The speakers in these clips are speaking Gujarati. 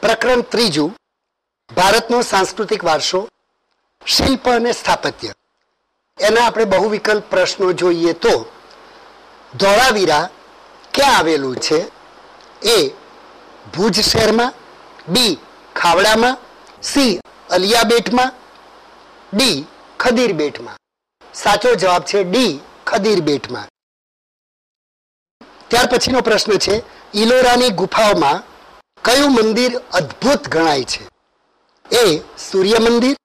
પ્રકરણ ત્રીજું, ભારતનો સાંસ્કૃતિક વારસો, શિલ્પ અને સ્થાપત્ય. એના આપણે બહુ વિકલ્પ પ્રશ્નો જોઈએ તો ધોળાવીરા ક્યાં આવેલું છે? એ ભુજ શહેરમાં, બી ખાવડામાં, સી અલિયાબેટમાં, ડી ખદીરબેટમાં. સાચો જવાબ છે ડી ખદીરબેટમાં. ત્યાર પછીનો પ્રશ્ન છે, ઇલોરાની ગુફાઓમાં કયું મંદિર અદ્ભુત ગણાય છે? એ સૂર્ય મંદિર,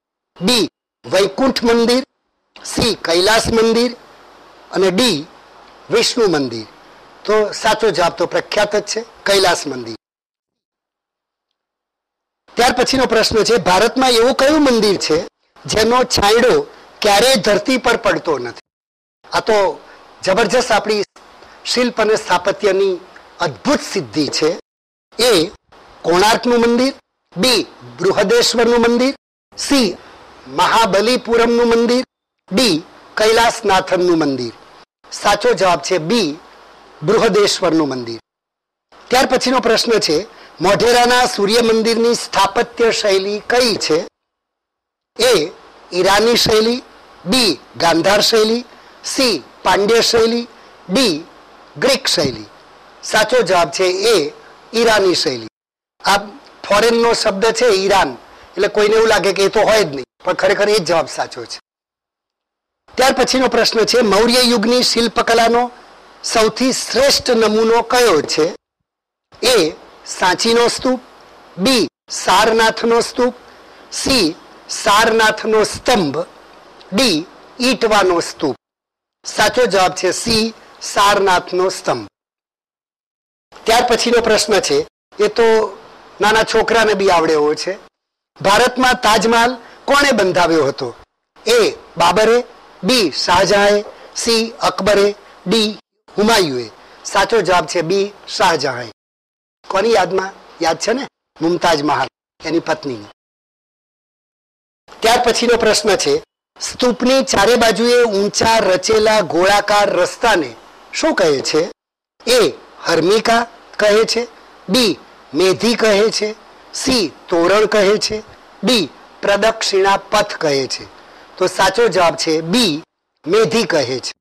બી વૈકુંઠ મંદિર, સી કૈલાસ મંદિર અને ડી વિષ્ણુ મંદિર. તો સાચો જવાબ તો પ્રખ્યાત જ છે, કૈલાસ મંદિર. ત્યાર પછીનો પ્રશ્ન છે, ભારતમાં એવું કયું મંદિર છે જેનો છાંયડો ક્યારેય ધરતી પર પડતો નથી? આ તો જબરજસ્ત આપણી શિલ્પ અને સ્થાપત્યની અદ્ભુત સિદ્ધિ છે. એ કોણાર્કનું મંદિર, બી બૃહદેશ્વરનું મંદિર, સી મહાબલીપુરમનું મંદિર, ડી કૈલાસનાથનનું મંદિર. સાચો જવાબ છે બી બૃહદેશ્વરનું મંદિર. ત્યાર પછીનો પ્રશ્ન છે, મોઢેરાના સૂર્ય મંદિરની સ્થાપત્ય શૈલી કઈ છે? એ ઈરાની શૈલી, બી ગાંધાર શૈલી, સી પાંડ્ય શૈલી, ડી ગ્રીક શૈલી. સાચો જવાબ છે એ ઈરાની શૈલી. આ ફોરેનનો શબ્દ છે ઈરાન, એટલે કોઈને એવું લાગે કે એ તો હોય જ નહીં, પણ ખરેખર એ જ જવાબ સાચો છે. ત્યાર પછીનો પ્રશ્ન છે, મૌર્ય યુગની શિલ્પકલાનો સૌથી શ્રેષ્ઠ નમૂનો કયો છે? એ સાંચીનો સ્તૂપ, બી સારનાથનો સ્તૂપ, સી સારનાથનો સ્તંભ, ડી ઈટવાનો સ્તૂપ. સાચો જવાબ છે સી સારનાથનો સ્તંભ. ત્યાર પછીનો પ્રશ્ન છે, એ તો નાના છોકરાને બી આવડે એવો છે, ભારતમાં તાજમહાલ કોણે બંધાવ્યો હતો? એ બાબરે, બી શાહજહાએ, સી અકબરે, ડી હુમાયુએ. સાચો જવાબ છે બી શાહજહાએ. કોની યાદમાં? યાદ છે ને, મુમતાજ મહાલ, એની પત્નીની. ત્યાર પછીનો પ્રશ્ન છે, સ્તૂપની ચારે બાજુએ ઊંચા રચેલા ગોળાકાર રસ્તાને શું કહે છે? એ હર્મિકા કહે છે, બી મેધી કહે છે, સી તોરણ કહે છે, ડી પ્રદક્ષિણા પથ કહે છે. તો સાચો જવાબ છે બી મેધી કહે છે.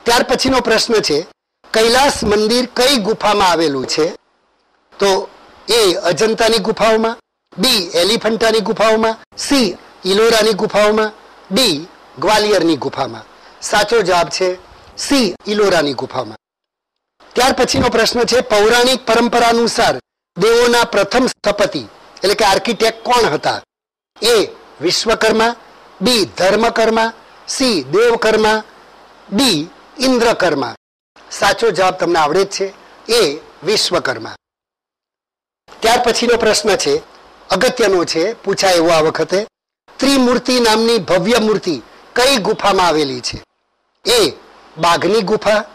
ત્યાર પછીનો પ્રશ્ન છે, કૈલાસ મંદિર કઈ ગુફામાં આવેલું છે? તો એ અજંતાની ગુફાઓમાં, બી એલિફન્ટાની ગુફાઓમાં, સી ઇલોરાની ગુફાઓમાં, ડી ગ્વાલિયરની ગુફામાં. સાચો જવાબ છે સી ઇલોરાની ગુફામાં. ત્યાર પછીનો પ્રશ્ન છે, પૌરાણિક પરંપરા અનુસાર દેવોના પ્રથમ સ્થપતિ એટલે કે આર્કિટેક્ટ કોણ હતા? એ વિશ્વકર્મા, બી ધર્મકર્મા, સી દેવકર્મા, ડી ઇન્દ્રકર્મા. સાચો જવાબ તમને આવડે જ છે, એ વિશ્વકર્મા. ત્યાર પછીનો પ્રશ્ન છે, અગત્યનો છે, પૂછાય એવો આ વખતે, ત્રિમૂર્તિ નામની ભવ્ય મૂર્તિ કઈ ગુફામાં આવેલી છે? એ બાઘની ગુફા,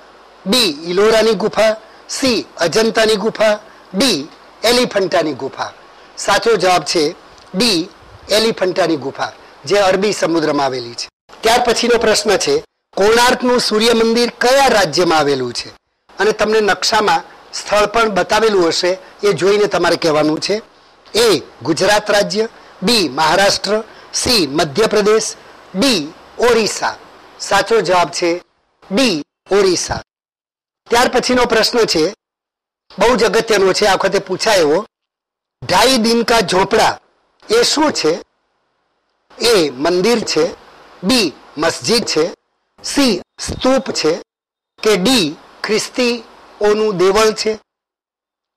બી ઇલોરાની ગુફા, સી અજંતાની ગુફા, ડી એલિફન્ટાની ગુફા. સાચો જવાબ છે ડી એલિફન્ટાની ગુફા, જે અરબી સમુદ્રમાં આવેલી છે. ત્યાર પછીનો પ્રશ્ન છે, કોણાર્કનું સૂર્ય મંદિર કયા રાજ્યમાં આવેલું છે? અને તમને નકશામાં સ્થળ પણ બતાવેલું હશે, એ જોઈને તમારે કહેવાનું છે. એ ગુજરાત રાજ્ય, બી મહારાષ્ટ્ર, સી મધ્યપ્રદેશ, ડી ઓરિસ્સા. સાચો જવાબ છે ડી ઓરિસ્સા. ત્યાર પછીનો પ્રશ્ન છે, બહુ જ અગત્યનો છે, આ વખતે પૂછાય એવો, 2.5 દિન કા ઝોપડા એ શું છે? એ મંદિર છે, બી મસ્જિદ છે, સી સ્તૂપ છે, કે ડી ખ્રિસ્તીઓનું દેવળ છે?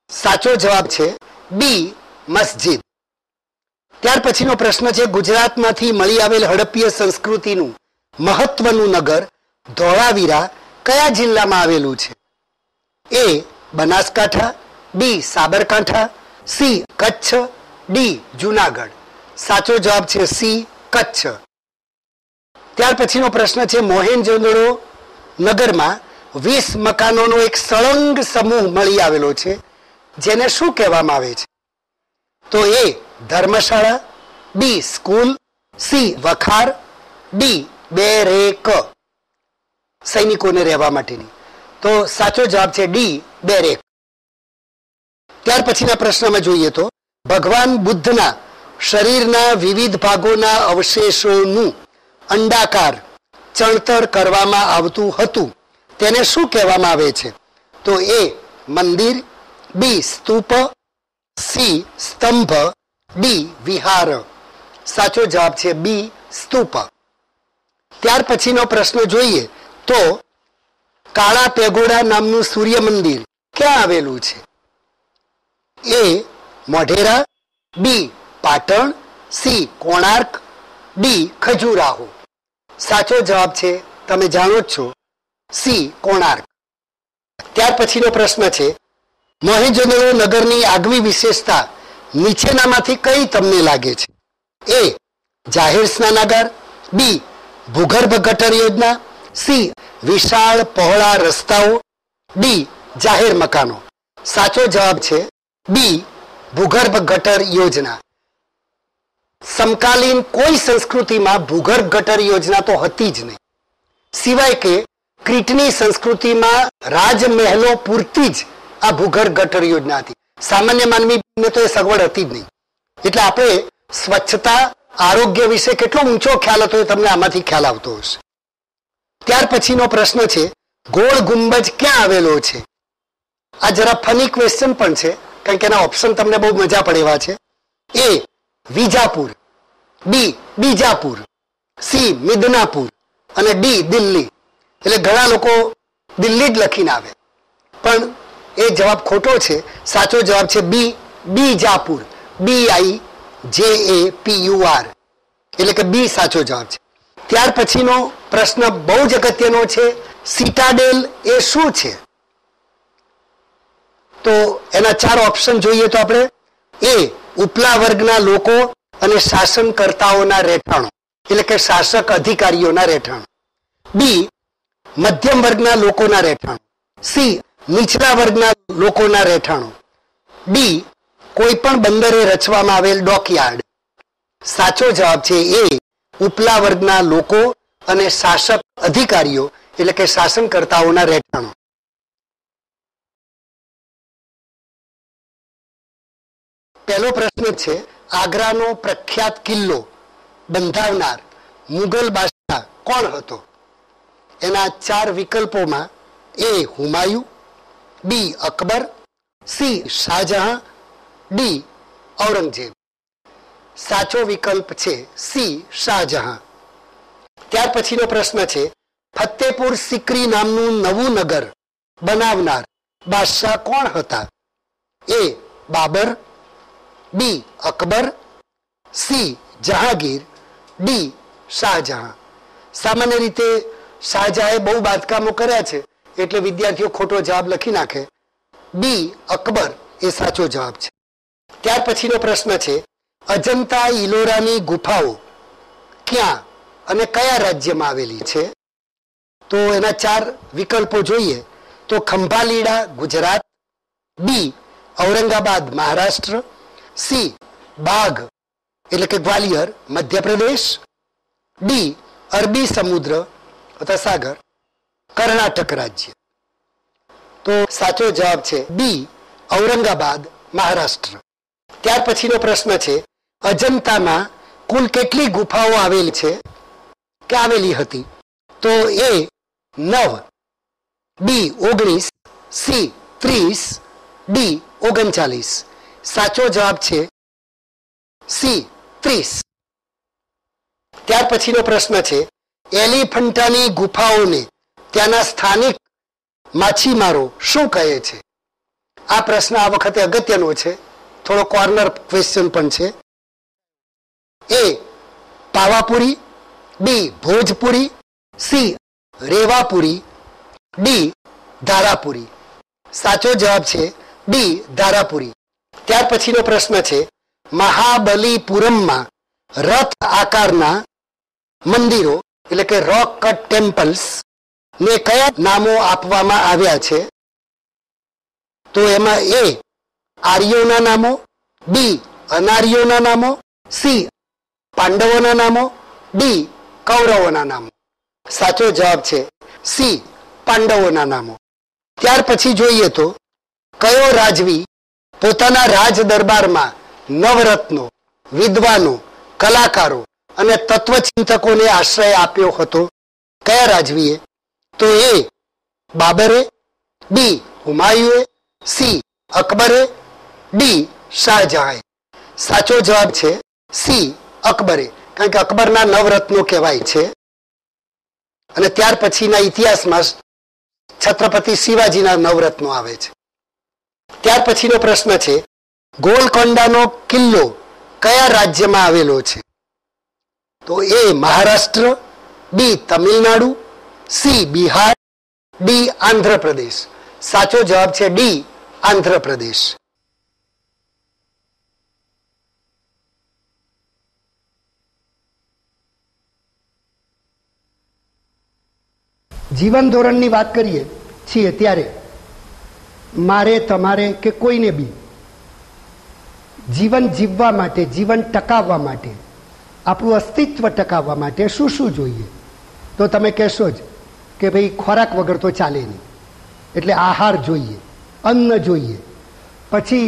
સાચો જવાબ છે બી, મસ્જિદ. ત્યાર પછીનો પ્રશ્ન છે, ગુજરાતમાંથી મળી આવેલ હડપ્પીય સંસ્કૃતિનું મહત્વનું નગર ધોળાવીરા કયા જિલ્લામાં આવેલું છે? એ, બનાસકાંઠા, બી, સાબરકાંઠા, સી, કચ્છ, ડી, જુનાગઢ. સાચો જવાબ છે સી, કચ્છ. ત્યાર પછીનો પ્રશ્ન છે, મોહેનજોદડો નગરમાં 20 મકાનોનો એક સળંગ સમૂહ મળી આવેલો છે, જેને શું કહેવામાં આવે છે? તો એ, ધર્મશાળા, બી, સ્કૂલ, સી, વખાર, ડી, બેરેક, સૈનિકોને રહેવા માટેની. તો સાચો જવાબ છે ડી, બેરેક. ત્યાર પછીના પ્રશ્નમાં જોઈએ તો, ભગવાન બુદ્ધના શરીરના વિવિધ ભાગોના અવશેષોનું અંડાકાર ચણતર કરવામાં આવતું હતું, તેને શું કહેવામાં આવે છે? તો એ, મંદિર, બી, સ્તૂપ, સી, સ્તંભ, ડી, વિહાર. સાચો જવાબ છે બી, સ્તૂપ. ત્યાર પછીનો પ્રશ્ન જોઈએ તો, કાળા પેગોડા નામનું સૂર્ય મંદિર ક્યાં આવેલું છે? એ, મોઢેરા, બી, પાટણ, સી, કોણાર્ક, ડી, ખજુરાહો. સાચો જવાબ છે, તમે જાણો જ છો, સી, કોણાર્ક. ત્યાર પછીનો પ્રશ્ન છે, મોહેંજો-દડો નગરની આગવી વિશેષતા નીચેનામાંથી કઈ તમને લાગે છે? એ, જાહેર સ્નાનાગાર, બી, ભૂગર્ભ ગટર યોજના, સી, વિશાળ પહોળા રસ્તાઓ, ડી, જાહેર મકાનો. સાચો જવાબ છે બી, ભૂગર્ભ ગટર યોજના. સમકાલીન કોઈ સંસ્કૃતિમાં ભૂગર્ભ ગટર યોજના તો હતી જ નહીં, સિવાય કે ક્રીટની સંસ્કૃતિમાં રાજમહેલો પૂરતી જ આ ભૂગર્ભ ગટર યોજના હતી. સામાન્ય માનવીને તો એ સગવડ હતી જ નહીં. એટલે આપણે સ્વચ્છતા, આરોગ્ય વિશે કેટલો ઊંચો ખ્યાલ હતો એ તમને આમાંથી ખ્યાલ આવતો હશે. ત્યાર પછીનો પ્રશ્ન છે, ગોળ ગુંબજ ક્યાં આવેલો છે? આ જરા ફની ક્વેશ્ચન પણ છે, કારણ કે એના ઓપ્શન તમને બહુ મજા પડે એવા છે. એ, વિજાપુર, બી, બીજાપુર, સી, મિદનાપુર અને ડી, દિલ્હી. એટલે ઘણા લોકો દિલ્હી જ લખીને આવે, પણ એ જવાબ ખોટો છે. સાચો જવાબ છે બી, બીજાપુર, BIJAPUR, એટલે કે બી સાચો જવાબ છે. ત્યાર પછીનો પ્રશ્ન બહુ જ અગત્યનો છે, સિટાડેલ એ શું છે? તો એના 4 ઓપ્શન જોઈએ તો આપણે, એ, ઉપલા વર્ગના લોકો અને શાસનકર્તાઓના રહેઠાણો, એટલે કે શાસક અધિકારીઓના રહેઠાણો. બી, મધ્યમ વર્ગના લોકોના રહેઠાણો, સી, નીચલા વર્ગના લોકોના રહેઠાણો, ડી, કોઈ પણ બંદરે રચવામાં આવેલ ડોકયાર્ડ. સાચો જવાબ છે એ, ઉપલા વર્ગના લોકો અને શાસક અધિકારીઓ, એટલે કે શાસનકર્તાઓના રહેઠાણો. પહેલો પ્રશ્ન છે, આગ્રાનો પ્રખ્યાત કિલ્લો બંધાવનાર મુગલ બાદશાહ કોણ હતો? એના 4 વિકલ્પોમાં એ, હુમાયુ, બી, અકબર, સી, શાહજહાં, ડી, ઔરંગઝેબ. સાચો વિકલ્પ છે સી, શાહજહાં. ત્યાર પછીનો પ્રશ્ન છે, ફતેપુર સિકરી નામનું નવું નગર બનાવનાર બાદશાહ કોણ હતા? એ, બાબર, બી, અકબર, સી, જહાંગીર, ડી, શાહજહાં. સામાન્ય રીતે શાહજહાંએ બહુ બાંધકામો કર્યા છે, એટલે વિદ્યાર્થીઓ ખોટો જવાબ લખી નાખે. બી, અકબર એ સાચો જવાબ છે. ત્યાર પછીનો પ્રશ્ન છે, અજંતા ઇલોરાની ગુફાઓ ક્યાં અને કયા રાજ્યમાં આવેલી છે? તો એના 4 વિકલ્પો જોઈએ તો, ખંભાલીડા ગુજરાત, બી, ઔરંગાબાદ મહારાષ્ટ્ર, સી, બાઘ એટલે કે ગ્વાલિયર મધ્યપ્રદેશ, ડી, અરબી સમુદ્ર અથવા સાગર કર્ણાટક રાજ્ય. તો સાચો જવાબ છે બી, ઔરંગાબાદ મહારાષ્ટ્ર. ત્યાર પછીનો પ્રશ્ન છે, અજંતામાં કુલ કેટલી ગુફાઓ આવેલી છે કે આવેલી હતી? તો એ, 9, બી, 19, સી, 30, ડી, 39. સાચો જવાબ છે સી, 30. ત્યાર પછીનો પ્રશ્ન છે, એલિફન્ટાની ગુફાઓને ત્યાંના સ્થાનિક માછીમારો શું કહે છે? આ પ્રશ્ન આ વખતે અગત્યનો છે, થોડો કોર્નર ક્વેશ્ચન પણ છે. એ પાવાપુરી, બી ભોજપુરી, સી રેવાપુરી, ડી ધારાપુરી. સાચો જવાબ છે ડી ધારાપુરી. ત્યાર પછીનો પ્રશ્ન છે, મહાબલીપુરમમાં રથ આકારના મંદિરો એટલે કે રોક કટ ટેમ્પલ્સ ને કયા નામો આપવામાં આવ્યા છે? તો એમાં એ આર્યોના નામો, બી અનાર્યોના નામો, સી પાંડવોના નામો, ડી કૌરવોના નામો. સાચો જવાબ છે સી પાંડવોના નામો. ત્યાર પછી જોઈએ તો કયો રાજવી પોતાના રાજ દરબારમાં નવરત્નો, વિદ્વાનો, કલાકારો અને તત્વચિંતકોને આશ્રય આપ્યો હતો? કયા રાજવીએ? તો એ બાબરે, બી હુમાયુએ, સી અકબરે, ડી શાહજહાંએ. સાચો જવાબ છે સી અકબરે, કારણ કે અકબરના નવરત્નો કહેવાય છે. અને ત્યાર પછીના ઇતિહાસમાં છત્રપતિ શિવાજીના નવરત્નો આવે છે. ત્યાર પછીનો પ્રશ્ન છે, ગોલકોંડાનો કિલ્લો કયા રાજ્યમાં આવેલો છે? તો એ મહારાષ્ટ્ર, બી તમિલનાડુ, સી બિહાર, ડી આંધ્રપ્રદેશ. સાચો જવાબ છે ડી આંધ્રપ્રદેશ. જીવન ધોરણની વાત કરીએ છીએ ત્યારે મારે, તમારે કે કોઈને બી જીવન જીવવા માટે, જીવન ટકાવવા માટે, આપણું અસ્તિત્વ ટકાવવા માટે શું શું જોઈએ? તો તમે કહેશો જ કે ભાઈ ખોરાક વગર તો ચાલે નહીં, એટલે આહાર જોઈએ, અન્ન જોઈએ, પછી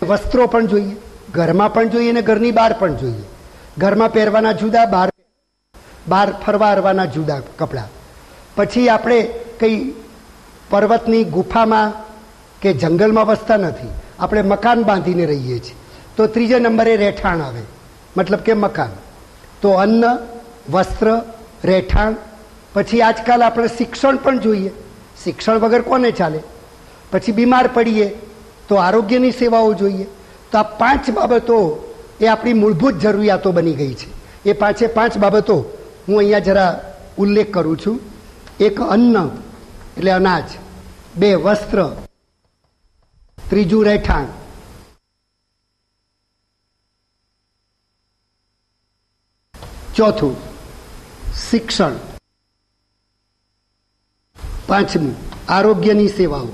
વસ્ત્રો પણ જોઈએ, ઘરમાં પણ જોઈએ અને ઘરની બહાર પણ જોઈએ. ઘરમાં પહેરવાના જુદા, બહાર ફરવા હરવાના જુદા કપડાં. પછી આપણે કંઈ પર્વતની ગુફામાં કે જંગલમાં વસતા નથી, આપણે મકાન બાંધીને રહીએ છીએ. તો ત્રીજા નંબરે રહેઠાણ આવે, મતલબ કે મકાન. તો અન્ન, વસ્ત્ર, રહેઠાણ. પછી આજકાલ આપણે શિક્ષણ પણ જોઈએ, શિક્ષણ વગર કોને ચાલે? પછી બીમાર પડીએ તો આરોગ્યની સેવાઓ જોઈએ. તો આ 5 બાબતો એ આપણી મૂળભૂત જરૂરિયાતો બની ગઈ છે. એ 5 બાબતો હું અહીંયા જરા ઉલ્લેખ કરું છું. એક અન્ન એટલે અનાજ, 2 વસ્ત્ર, 3 રહેઠાણ, 4 શિક્ષણ, 5 આરોગ્યની સેવાઓ.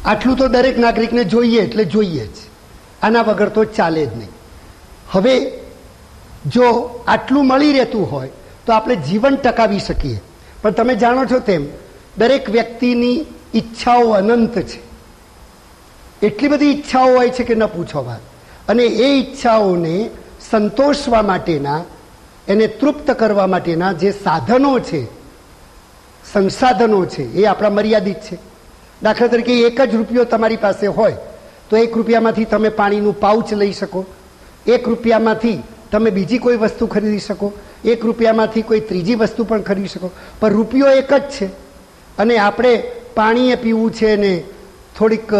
આટલું તો દરેક નાગરિકને જોઈએ એટલે જોઈએ જ, આના વગર તો ચાલે જ નહીં. હવે જો આટલું મળી રહેતું હોય તો આપણે જીવન ટકાવી શકીએ. પણ તમે જાણો છો તેમ દરેક વ્યક્તિની ઈચ્છાઓ અનંત છે. એટલી બધી ઈચ્છાઓ હોય છે કે ન પૂછો વાત. અને એ ઈચ્છાઓને સંતોષવા માટેના, એને તૃપ્ત કરવા માટેના જે સાધનો છે, સંસાધનો છે, એ આપણા મર્યાદિત છે. દાખલા તરીકે 1 જ રૂપિયો તમારી પાસે હોય તો 1 રૂપિયામાંથી તમે પાણીનું પાઉચ લઈ શકો, 1 રૂપિયામાંથી તમે બીજી કોઈ વસ્તુ ખરીદી શકો, 1 રૂપિયામાંથી કોઈ ત્રીજી વસ્તુ પણ ખરીદી શકો. પણ રૂપિયો 1 જ છે અને આપણે પાણીએ પીવું છે ને થોડીક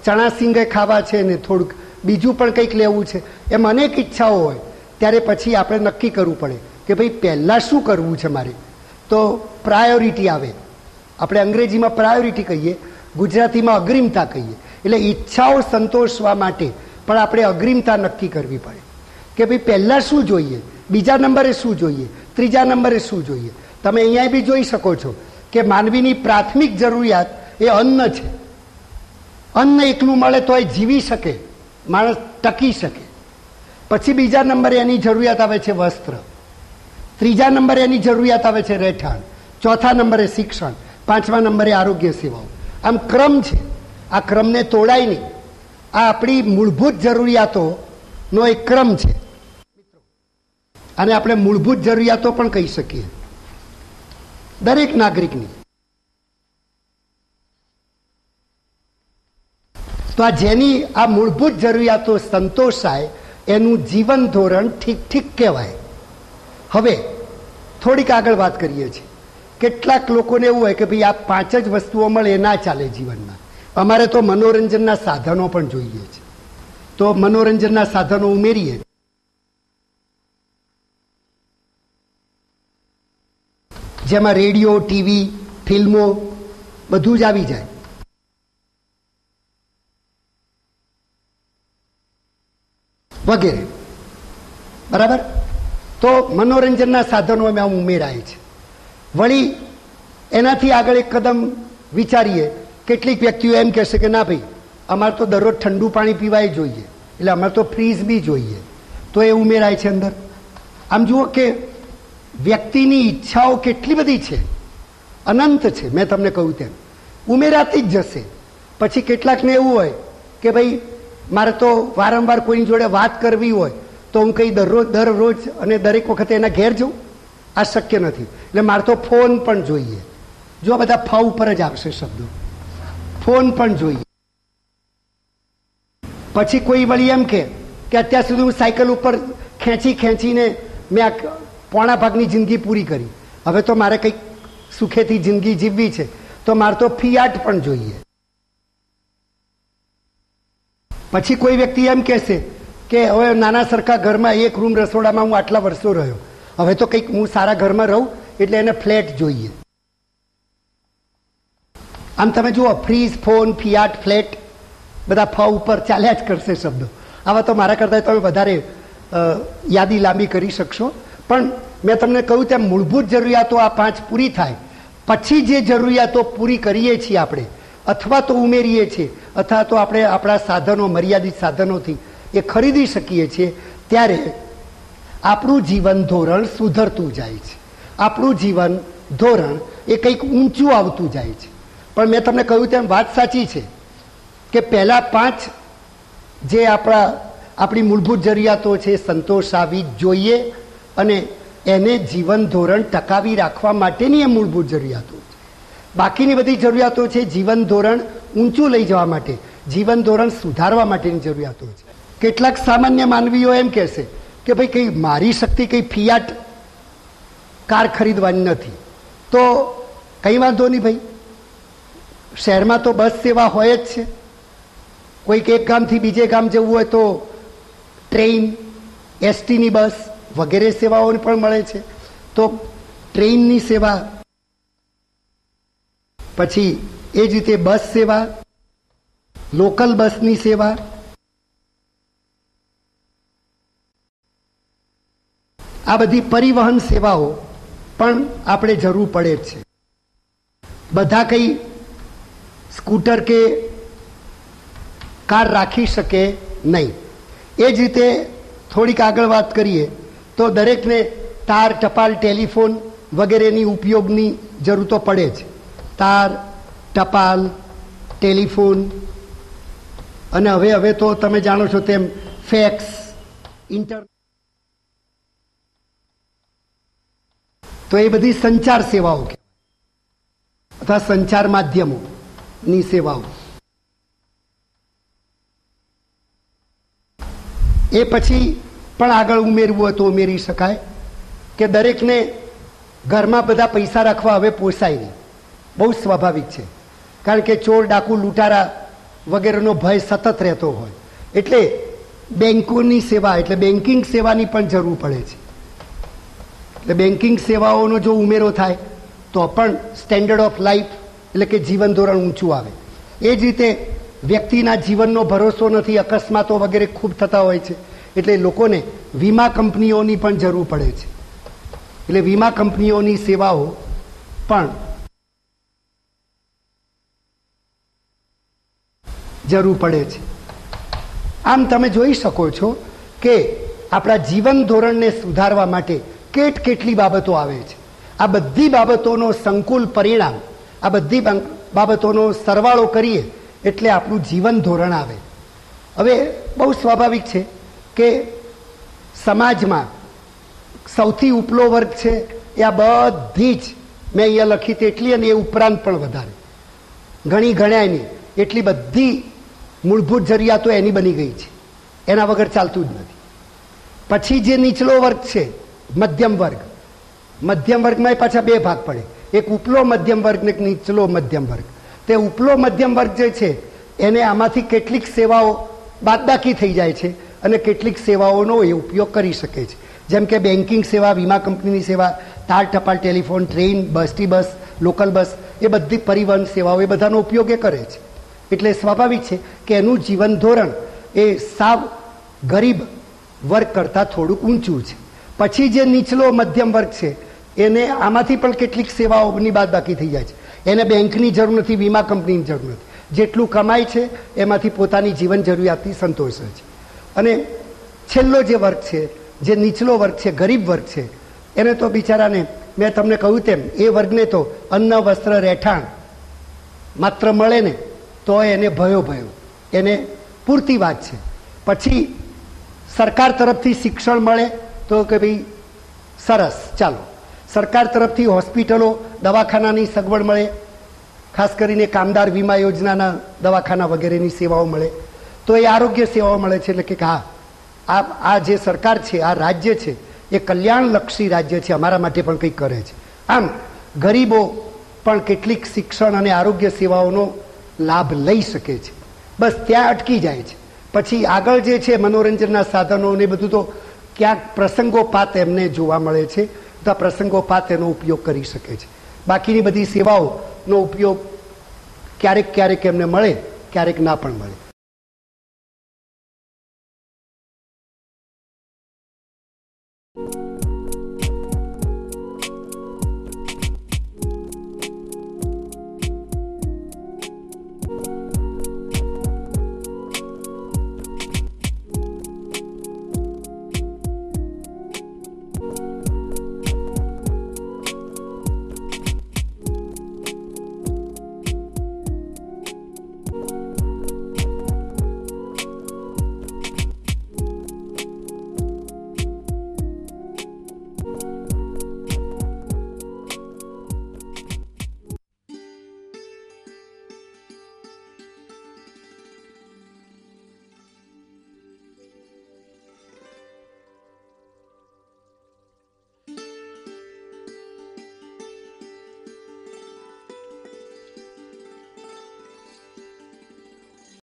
ચણા સિંગે ખાવા છે ને થોડુંક બીજું પણ કંઈક લેવું છે, એમ અનેક ઈચ્છાઓ હોય. ત્યારે પછી આપણે નક્કી કરવું પડે કે ભાઈ પહેલાં શું કરવું છે મારે. તો પ્રાયોરિટી આવે. આપણે અંગ્રેજીમાં પ્રાયોરિટી કહીએ, ગુજરાતીમાં અગ્રિમતા કહીએ. એટલે ઈચ્છાઓ સંતોષવા માટે પણ આપણે અગ્રિમતા નક્કી કરવી પડે કે ભાઈ પહેલાં શું જોઈએ, બીજા નંબરે શું જોઈએ, ત્રીજા નંબરે શું જોઈએ. તમે અહીંયા બી જોઈ શકો છો કે માનવીની પ્રાથમિક જરૂરિયાત એ અન્ન છે. અન્ન એકલું મળે તો એ જીવી શકે, માણસ ટકી શકે. પછી બીજા નંબરે એની જરૂરિયાત આવે છે વસ્ત્ર, ત્રીજા નંબરે એની જરૂરિયાત આવે છે રહેઠાણ, ચોથા નંબરે શિક્ષણ, 5મા નંબરે આરોગ્ય સેવાઓ. આમ ક્રમ છે, આ ક્રમને તોડાય નહીં. આ આપણી મૂળભૂત જરૂરિયાતોનો એક ક્રમ છે અને આપણે મૂળભૂત જરૂરિયાતો પણ કહી શકીએ દરેક નાગરિકની. તો આ જેની આ મૂળભૂત જરૂરિયાતો સંતોષાય એનું જીવન ધોરણ ઠીક ઠીક કહેવાય. હવે થોડીક આગળ વાત કરીએ છીએ. કેટલાક લોકોને એવું હોય કે ભાઈ આ 5 જ વસ્તુઓ મળે એ ના ચાલે જીવનમાં, અમારે તો મનોરંજનના સાધનો પણ જોઈએ છે. તો મનોરંજનના સાધનો ઉમેરીએ. જેમાં રેડિયો, ટીવી, ફિલ્મો બધું જ આવી જાય. વગેરે. બરાબર. તો મનોરંજનના સાધનો એમાં ઉમેરાય છે. વળી એનાથી આગળ એક કદમ વિચારીએ. કેટલીક વ્યક્તિઓ એમ કહેશે કે ના ભાઈ અમારે તો દરરોજ ઠંડુ પાણી પીવાય જોઈએ, એટલે અમારે તો ફ્રીઝ બી જોઈએ, તો એ ઉમેરાય છે અંદર. આમ જુઓ કે વ્યક્તિની ઈચ્છાઓ કેટલી બધી છે, અનંત છે. મેં તમને કહ્યું તેમ ઉમેરાતી જ જશે. પછી કેટલાકને એવું હોય કે ભાઈ મારે તો વારંવાર કોઈની જોડે વાત કરવી હોય તો હું કંઈ દરરોજ અને દરેક વખતે એના ઘેર જઉં, આ શક્ય નથી. એટલે મારે તો ફોન પણ જોઈએ. જો બધા ફ ઉપર જ આવશે શબ્દો. ફોન પણ જોઈએ. પછી કોઈ વળી એમ કે અત્યાર સુધી હું સાયકલ ઉપર ખેંચીને મેં આ પોણા ભાગની જિંદગી પૂરી કરી, હવે તો મારે કંઈક સુખેથી જિંદગી જીવવી છે, તો મારે તો ફિયાટ પણ જોઈએ. પછી કોઈ વ્યક્તિ એમ કહેશે કે હવે નાના સરખા ઘરમાં એક રૂમ રસોડામાં હું આટલા વર્ષો રહ્યો, હવે તો કંઈક હું સારા ઘરમાં રહું એટલે એને ફ્લેટ જોઈએ. આમ તમે જુઓ ફ્રીજ, ફોન, ફિયાટ, ફ્લેટ બધા ફ ઉપર ચાલ્યા જ કરશે શબ્દો. આવા તો મારા કરતાં તમે વધારે યાદી લાંબી કરી શકશો. પણ મેં તમને કહ્યું તેમ મૂળભૂત જરૂરિયાતો આ 5 પૂરી થાય પછી જે જરૂરિયાતો પૂરી કરીએ છીએ આપણે, અથવા તો ઉમેરીએ છીએ, અથવા તો આપણે આપણા સાધનો, મર્યાદિત સાધનોથી એ ખરીદી શકીએ છીએ, ત્યારે આપણું જીવન ધોરણ સુધરતું જાય છે. આપણું જીવન ધોરણ એ કંઈક ઊંચું આવતું જાય છે. પણ મેં તમને કહ્યું તેમ વાત સાચી છે કે પહેલા 5 જે આપણી મૂળભૂત જરૂરિયાતો છે સંતોષાવી જ જોઈએ, અને એને જીવન ધોરણ ટકાવી રાખવા માટેની એ મૂળભૂત જરૂરિયાતો છે. બાકીની બધી જરૂરિયાતો છે જીવન ધોરણ ઊંચું લઈ જવા માટે, જીવન ધોરણ સુધારવા માટેની જરૂરિયાતો છે. કેટલાક સામાન્ય માનવીઓ એમ કહેશે કે ભાઈ કંઈ મારી શક્તિ કંઈ ફિયાટ કાર ખરીદવાની નથી, તો કંઈ વાંધો નહીં ભાઈ, શહેરમાં તો બસ સેવા હોય જ છે. કોઈક એક ગામથી બીજે ગામ જવું હોય તો ટ્રેન, એસટીની બસ વગેરે સેવાઓ પણ મળે છે. તો ટ્રેનની સેવા, પછી એ જ રીતે બસ સેવા, લોકલ બસની સેવા, આ બધી પરિવહન સેવાઓ પણ આપણે જરૂર પડે જ છે. બધા કંઈ સ્કૂટર કે કાર રાખી શકે નહીં. એ જ રીતે થોડીક આગળ વાત કરીએ તો દરેકને તાર, ટપાલ, ટેલિફોન વગેરેની ઉપયોગની જરૂર તો પડે જ. તાર, ટપાલ, ટેલિફોન, અને હવે તો તમે જાણો છો તેમ ફેક્સ, ઇન્ટરનેટ, તો એ બધી સંચાર સેવાઓ અથવા સંચાર માધ્યમોની સેવાઓ. એ પછી પણ આગળ ઉમેરવું હોય તો ઉમેરી શકાય કે દરેકને ઘરમાં બધા પૈસા રાખવા હવે પોસાય નહીં. બહુ સ્વાભાવિક છે, કારણ કે ચોર, ડાકુ, લૂંટારા વગેરેનો ભય સતત રહેતો હોય, એટલે બેંકોની સેવા, એટલે બેન્કિંગ સેવાની પણ જરૂર પડે છે. એટલે બેન્કિંગ સેવાઓનો જો ઉમેરો થાય તો પણ સ્ટેન્ડર્ડ ઓફ લાઈફ, એટલે કે જીવન ધોરણ ઊંચું આવે. એ જ રીતે વ્યક્તિના જીવનનો ભરોસો નથી, અકસ્માતો વગેરે ખૂબ થતા હોય છે, એટલે લોકોને વીમા કંપનીઓની પણ જરૂર પડે છે. એટલે વીમા કંપનીઓની સેવાઓ પણ જરૂર પડે છે. આમ તમે જોઈ શકો છો કે આપણા જીવન ધોરણને સુધારવા માટે કેટલી બાબતો આવે છે. આ બધી બાબતોનો સંકુલ પરિણામ, આ બધી બાબતોનો સરવાળો કરીએ એટલે આપણું જીવન ધોરણ આવે. હવે બહુ સ્વાભાવિક છે કે સમાજમાં સૌથી ઉપલો વર્ગ છે એ આ બધી જ મેં અહીંયા લખી તેટલી અને એ ઉપરાંત પણ વધારે ઘણી ગણાય નહીં એટલી બધી મૂળભૂત જરૂરિયાતો એની બની ગઈ છે, એના વગર ચાલતું જ નથી. પછી જે નીચલો વર્ગ છે મધ્યમ વર્ગ. મધ્યમ વર્ગમાં પાછા બે ભાગ પડે, એક ઉપલો મધ્યમ વર્ગ ને એક નીચલો મધ્યમ વર્ગ. તે ઉપલો મધ્યમ વર્ગ જે છે એને આમાંથી કેટલીક સેવાઓ બાદબાકી થઈ જાય છે અને કેટલીક સેવાઓનો એ ઉપયોગ કરી શકે છે. જેમ કે બેન્કિંગ સેવા, વીમા કંપનીની સેવા, તાર ટપાલ ટેલિફોન, ટ્રેન, બસથી બસ, લોકલ બસ, એ બધી પરિવહન સેવાઓ એ બધાનો ઉપયોગ એ કરે છે. એટલે સ્વાભાવિક છે કે એનું જીવન ધોરણ એ સાવ ગરીબ વર્ગ કરતાં થોડુંક ઊંચું છે. પછી જે નીચલો મધ્યમ વર્ગ છે એને આમાંથી પણ કેટલીક સેવાઓની બાદબાકી થઈ જાય છે. એને બેંકની જરૂર નથી, વીમા કંપનીની જરૂર નથી. જેટલું કમાય છે એમાંથી પોતાની જીવન જરૂરિયાતથી સંતોષે છે. અને છેલ્લો જે વર્ગ છે, જે નીચલો વર્ગ છે, ગરીબ વર્ગ છે, એને તો બિચારાને મેં તમને કહ્યું તેમ એ વર્ગને તો અન્ન, વસ્ત્ર, રહેઠાણ માત્ર મળે ને તો એને ભયો એને પૂરતી વાત છે. પછી સરકાર તરફથી શિક્ષણ મળે તો કે ભાઈ સરસ, ચાલો. સરકાર તરફથી હોસ્પિટલો, દવાખાનાની સગવડ મળે, ખાસ કરીને કામદાર વીમા યોજનાના દવાખાના વગેરેની સેવાઓ મળે તો એ આરોગ્ય સેવાઓ મળે છે. એટલે કે હા, આ જે સરકાર છે, આ રાજ્ય છે એ કલ્યાણલક્ષી રાજ્ય છે, અમારા માટે પણ કંઈક કરે છે. આમ ગરીબો પણ કેટલીક શિક્ષણ અને આરોગ્ય સેવાઓનો લાભ લઈ શકે છે. બસ ત્યાં અટકી જાય છે. પછી આગળ જે છે મનોરંજનના સાધનો ને બધું તો ક્યાંક પ્રસંગોપાત એમને જોવા મળે છે, તો પ્રસંગોપાત એનો ઉપયોગ કરી શકે છે. બાકીની બધી સેવાઓનો ઉપયોગ ક્યારેક ક્યારેક એમને મળે, ક્યારેક ના પણ મળે.